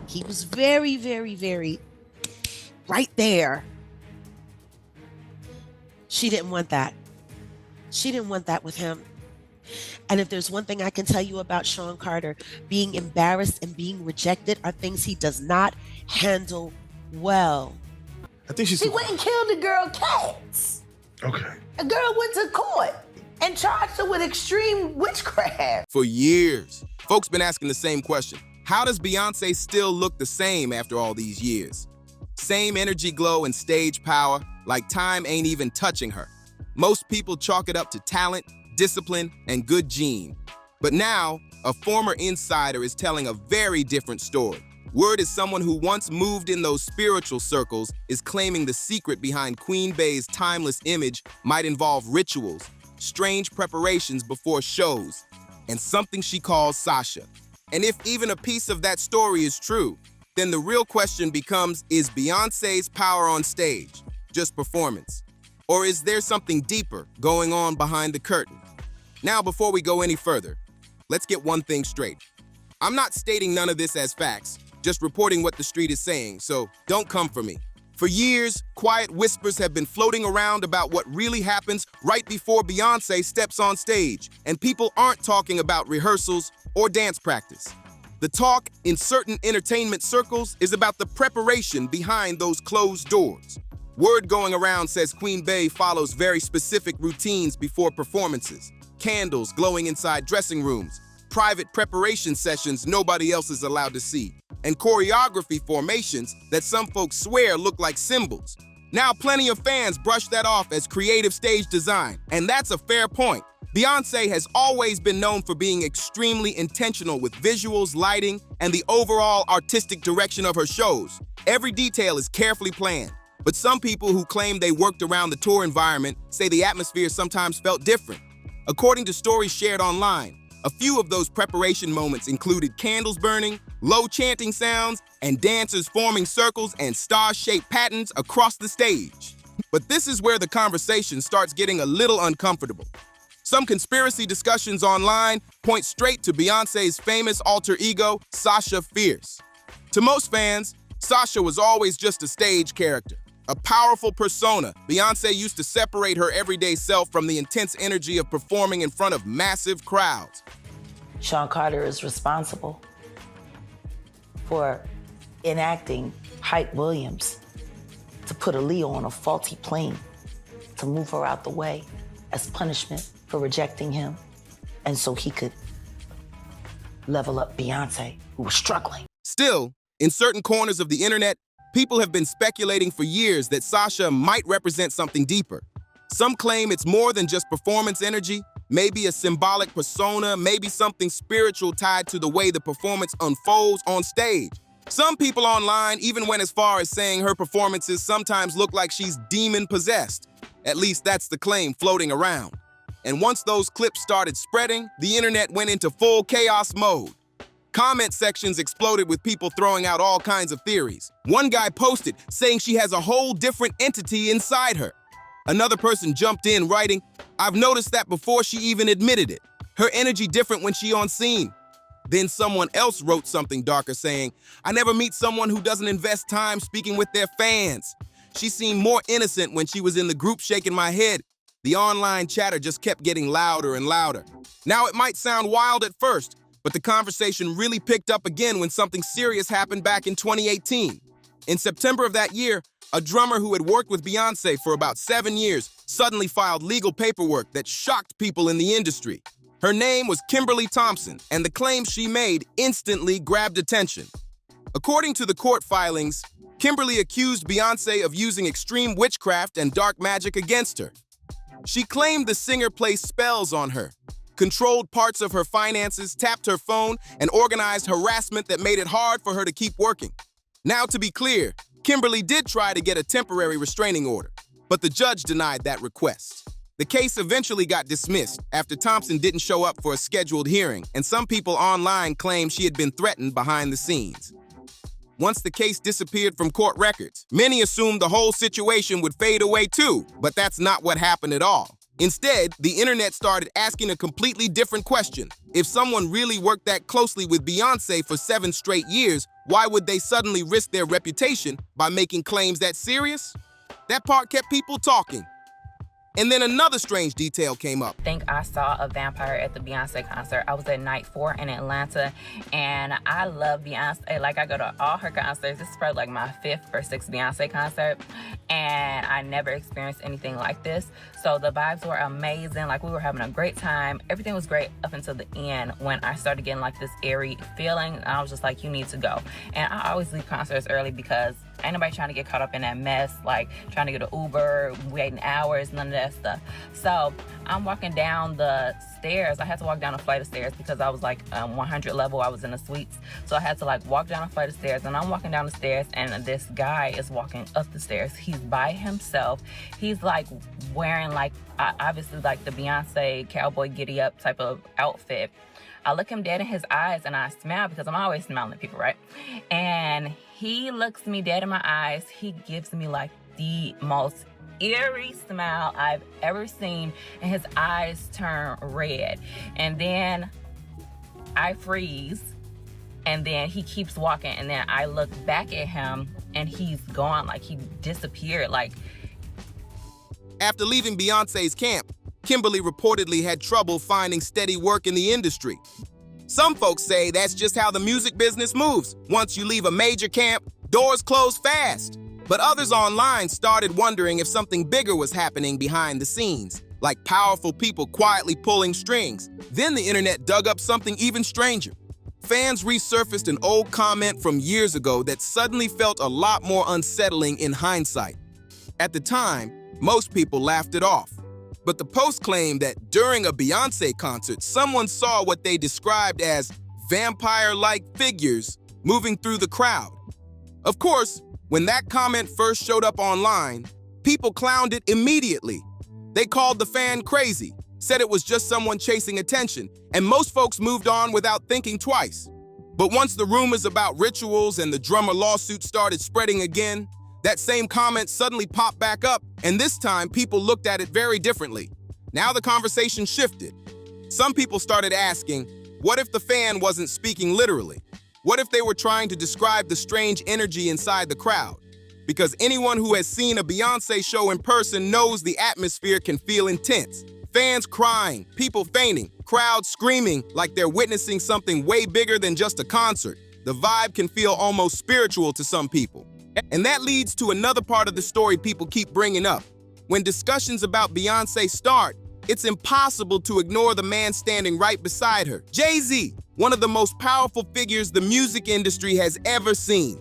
He was very, very, very right there. She didn't want that. She didn't want that with him. And if there's one thing I can tell you about Sean Carter, being embarrassed and being rejected are things he does not handle well. I think she's. He went and killed the girl Cats. Okay. A girl went to court and charged her with extreme witchcraft. For years, folks been asking the same question. How does Beyonce still look the same after all these years? Same energy glow and stage power, like time ain't even touching her. Most people chalk it up to talent, discipline, and good gene. But now, a former insider is telling a very different story. Word is someone who once moved in those spiritual circles is claiming the secret behind Queen Bey's timeless image might involve rituals, strange preparations before shows, and something she calls Sasha. And if even a piece of that story is true, then the real question becomes, is Beyonce's power on stage just performance? Or is there something deeper going on behind the curtain? Now, before we go any further, let's get one thing straight. I'm not stating none of this as facts, just reporting what the street is saying, so don't come for me. For years, quiet whispers have been floating around about what really happens right before Beyonce steps on stage, and people aren't talking about rehearsals or dance practice. The talk in certain entertainment circles is about the preparation behind those closed doors. Word going around says Queen Bey follows very specific routines before performances, candles glowing inside dressing rooms, private preparation sessions nobody else is allowed to see, and choreography formations that some folks swear look like symbols. Now, plenty of fans brush that off as creative stage design, and that's a fair point. Beyonce has always been known for being extremely intentional with visuals, lighting, and the overall artistic direction of her shows. Every detail is carefully planned, but some people who claim they worked around the tour environment say the atmosphere sometimes felt different. According to stories shared online, a few of those preparation moments included candles burning, low chanting sounds, and dancers forming circles and star-shaped patterns across the stage. But this is where the conversation starts getting a little uncomfortable. Some conspiracy discussions online point straight to Beyonce's famous alter ego, Sasha Fierce. To most fans, Sasha was always just a stage character, a powerful persona. Beyonce used to separate her everyday self from the intense energy of performing in front of massive crowds. Sean Carter is responsible for enacting Hype Williams to put Aaliyah on a faulty plane, to move her out the way as punishment for rejecting him, and so he could level up Beyonce, who was struggling. Still, in certain corners of the internet, people have been speculating for years that Sasha might represent something deeper. Some claim it's more than just performance energy, maybe a symbolic persona, maybe something spiritual tied to the way the performance unfolds on stage. Some people online even went as far as saying her performances sometimes look like she's demon-possessed. At least that's the claim floating around. And once those clips started spreading, the internet went into full chaos mode. Comment sections exploded with people throwing out all kinds of theories. One guy posted saying she has a whole different entity inside her. Another person jumped in writing, "I've noticed that before she even admitted it. Her energy different when she on scene." Then someone else wrote something darker saying, "I never meet someone who doesn't invest time speaking with their fans. She seemed more innocent when she was in the group shaking my head." The online chatter just kept getting louder and louder. Now, it might sound wild at first, but the conversation really picked up again when something serious happened back in 2018. In September of that year, a drummer who had worked with Beyonce for about 7 years suddenly filed legal paperwork that shocked people in the industry. Her name was Kimberly Thompson, and the claims she made instantly grabbed attention. According to the court filings, Kimberly accused Beyonce of using extreme witchcraft and dark magic against her. She claimed the singer placed spells on her, controlled parts of her finances, tapped her phone, and organized harassment that made it hard for her to keep working. Now, to be clear, Kimberly did try to get a temporary restraining order, but the judge denied that request. The case eventually got dismissed after Thompson didn't show up for a scheduled hearing, and some people online claimed she had been threatened behind the scenes. Once the case disappeared from court records, many assumed the whole situation would fade away too, but that's not what happened at all. Instead, the internet started asking a completely different question. If someone really worked that closely with Beyonce for 7 straight years, Why would they suddenly risk their reputation by making claims that serious? That part kept people talking. And then another strange detail came up. I think I saw a vampire at the Beyonce concert. I was at night 4 in Atlanta, and I love Beyonce. Like, I go to all her concerts. This is probably like my 5th or 6th Beyonce concert, and I never experienced anything like this. So the vibes were amazing. Like, we were having a great time. Everything was great up until the end when I started getting like this airy feeling. And I was just like, you need to go. And I always leave concerts early because ain't nobody trying to get caught up in that mess, like trying to get an Uber, waiting hours, none of that stuff. So I'm walking down the stairs. I had to walk down a flight of stairs because I was like 100 level. I was in the suites. So I had to like walk down a flight of stairs, and I'm walking down the stairs, and this guy is walking up the stairs. He's by himself. He's like wearing like, obviously like the Beyonce cowboy giddy up type of outfit. I look him dead in his eyes and I smile because I'm always smiling at people, right? And he looks me dead in my eyes. He gives me like the most eerie smile I've ever seen, and his eyes turn red. And then I freeze, and then he keeps walking, and then I look back at him and he's gone, like he disappeared. Like, After leaving Beyonce's camp, Kimberly reportedly had trouble finding steady work in the industry. Some folks say that's just how the music business moves. Once you leave a major camp, doors close fast. But others online started wondering if something bigger was happening behind the scenes, like powerful people quietly pulling strings. Then the internet dug up something even stranger. Fans resurfaced an old comment from years ago that suddenly felt a lot more unsettling in hindsight. At the time, most people laughed it off. But the post claimed that during a Beyonce concert, someone saw what they described as vampire-like figures moving through the crowd. Of course, when that comment first showed up online, people clowned it immediately. They called the fan crazy, said it was just someone chasing attention, and most folks moved on without thinking twice. But once the rumors about rituals and the drummer lawsuit started spreading again, that same comment suddenly popped back up, and this time people looked at it very differently. Now the conversation shifted. Some people started asking, what if the fan wasn't speaking literally? What if they were trying to describe the strange energy inside the crowd? Because anyone who has seen a Beyonce show in person knows the atmosphere can feel intense. Fans crying, people fainting, crowds screaming like they're witnessing something way bigger than just a concert. The vibe can feel almost spiritual to some people. And that leads to another part of the story people keep bringing up. When discussions about Beyonce start, it's impossible to ignore the man standing right beside her, Jay-Z, one of the most powerful figures the music industry has ever seen.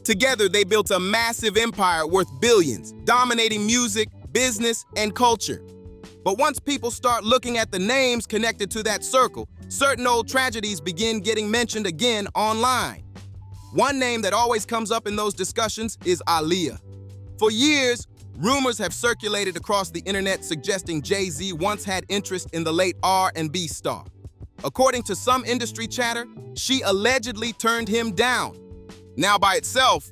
Together, they built a massive empire worth billions, dominating music, business, and culture. But once people start looking at the names connected to that circle, certain old tragedies begin getting mentioned again online. One name that always comes up in those discussions is Aaliyah. For years, rumors have circulated across the internet suggesting Jay-Z once had interest in the late R&B star. According to some industry chatter, she allegedly turned him down. Now, by itself,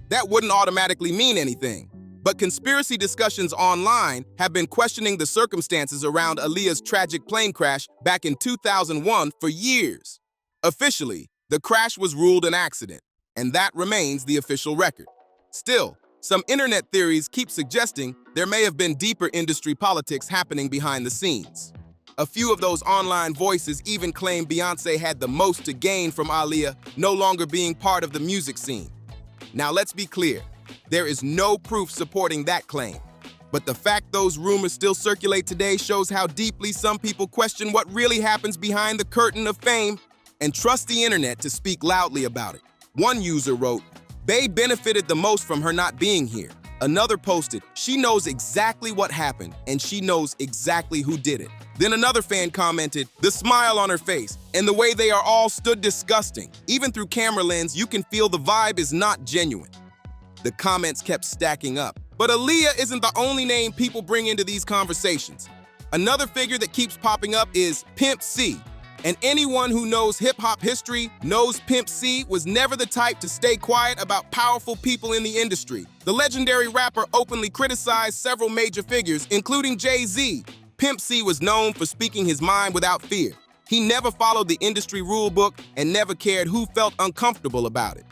that wouldn't automatically mean anything. But conspiracy discussions online have been questioning the circumstances around Aaliyah's tragic plane crash back in 2001 for years. Officially, the crash was ruled an accident, and that remains the official record. Still, some internet theories keep suggesting there may have been deeper industry politics happening behind the scenes. A few of those online voices even claim Beyonce had the most to gain from Aaliyah no longer being part of the music scene. Now let's be clear, there is no proof supporting that claim. But the fact those rumors still circulate today shows how deeply some people question what really happens behind the curtain of fame and trust the internet to speak loudly about it. One user wrote, "Bey benefited the most from her not being here." Another posted, "She knows exactly what happened, and she knows exactly who did it." Then another fan commented, "The smile on her face and the way they are all stood disgusting. Even through camera lens, you can feel the vibe is not genuine." The comments kept stacking up. But Aaliyah isn't the only name people bring into these conversations. Another figure that keeps popping up is Pimp C. And anyone who knows hip-hop history knows Pimp C was never the type to stay quiet about powerful people in the industry. The legendary rapper openly criticized several major figures, including Jay-Z. Pimp C was known for speaking his mind without fear. He never followed the industry rule book and never cared who felt uncomfortable about it.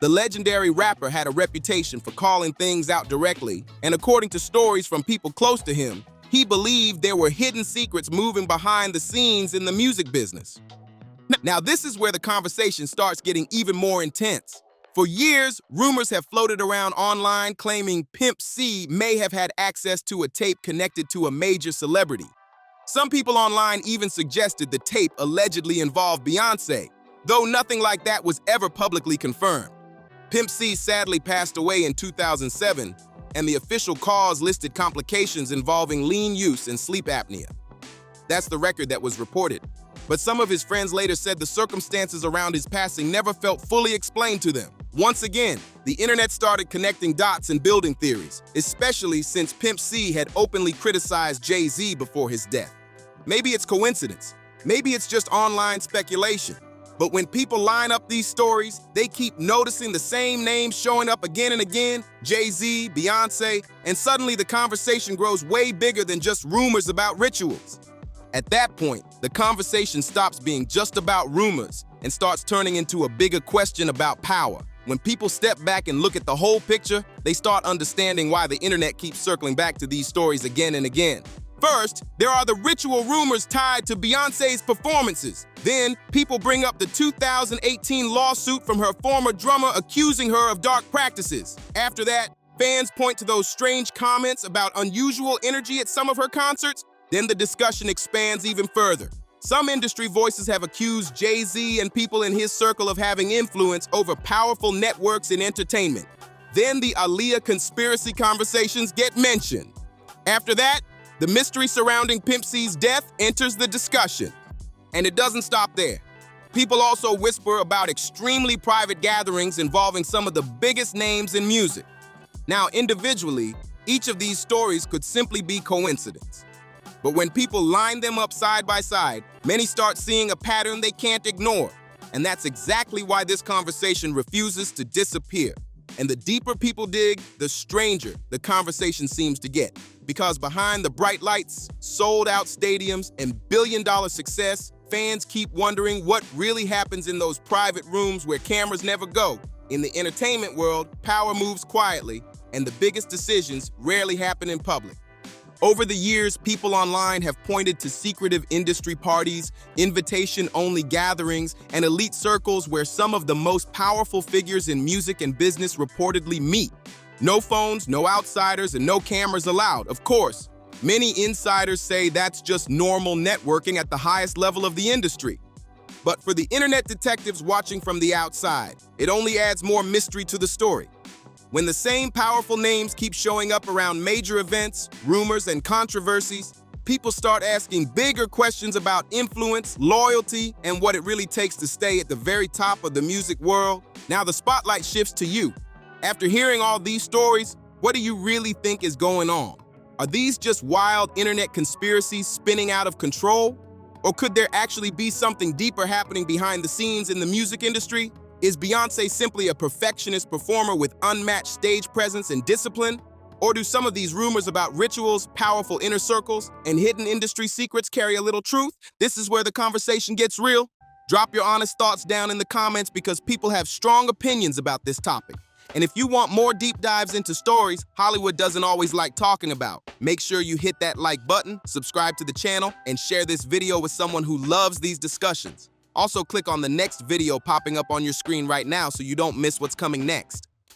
The legendary rapper had a reputation for calling things out directly, and according to stories from people close to him, he believed there were hidden secrets moving behind the scenes in the music business. Now, this is where the conversation starts getting even more intense. For years, rumors have floated around online claiming Pimp C may have had access to a tape connected to a major celebrity. Some people online even suggested the tape allegedly involved Beyonce, though nothing like that was ever publicly confirmed. Pimp C sadly passed away in 2007, and the official cause listed complications involving lean use and sleep apnea. That's the record that was reported. But some of his friends later said the circumstances around his passing never felt fully explained to them. Once again, the internet started connecting dots and building theories, especially since Pimp C had openly criticized Jay-Z before his death. Maybe it's coincidence. Maybe it's just online speculation. But when people line up these stories, they keep noticing the same names showing up again and again, Jay-Z, Beyonce, and suddenly the conversation grows way bigger than just rumors about rituals. At that point, the conversation stops being just about rumors and starts turning into a bigger question about power. When people step back and look at the whole picture, they start understanding why the internet keeps circling back to these stories again and again. First, there are the ritual rumors tied to Beyonce's performances. Then, people bring up the 2018 lawsuit from her former drummer accusing her of dark practices. After that, fans point to those strange comments about unusual energy at some of her concerts. Then the discussion expands even further. Some industry voices have accused Jay-Z and people in his circle of having influence over powerful networks in entertainment. Then the Aaliyah conspiracy conversations get mentioned. After that, the mystery surrounding Pimp C's death enters the discussion. And it doesn't stop there. People also whisper about extremely private gatherings involving some of the biggest names in music. Now, individually, each of these stories could simply be coincidence. But when people line them up side by side, many start seeing a pattern they can't ignore. And that's exactly why this conversation refuses to disappear. And the deeper people dig, the stranger the conversation seems to get. Because behind the bright lights, sold-out stadiums, and billion-dollar success, fans keep wondering what really happens in those private rooms where cameras never go. In the entertainment world, power moves quietly, and the biggest decisions rarely happen in public. Over the years, people online have pointed to secretive industry parties, invitation-only gatherings, and elite circles where some of the most powerful figures in music and business reportedly meet. No phones, no outsiders, and no cameras allowed, of course. Many insiders say that's just normal networking at the highest level of the industry. But for the internet detectives watching from the outside, it only adds more mystery to the story. When the same powerful names keep showing up around major events, rumors, and controversies, people start asking bigger questions about influence, loyalty, and what it really takes to stay at the very top of the music world. Now the spotlight shifts to you. After hearing all these stories, what do you really think is going on? Are these just wild internet conspiracies spinning out of control? Or could there actually be something deeper happening behind the scenes in the music industry? Is Beyonce simply a perfectionist performer with unmatched stage presence and discipline? Or do some of these rumors about rituals, powerful inner circles, and hidden industry secrets carry a little truth? This is where the conversation gets real. Drop your honest thoughts down in the comments because people have strong opinions about this topic. And if you want more deep dives into stories Hollywood doesn't always like talking about, make sure you hit that like button, subscribe to the channel, and share this video with someone who loves these discussions. Also, click on the next video popping up on your screen right now so you don't miss what's coming next.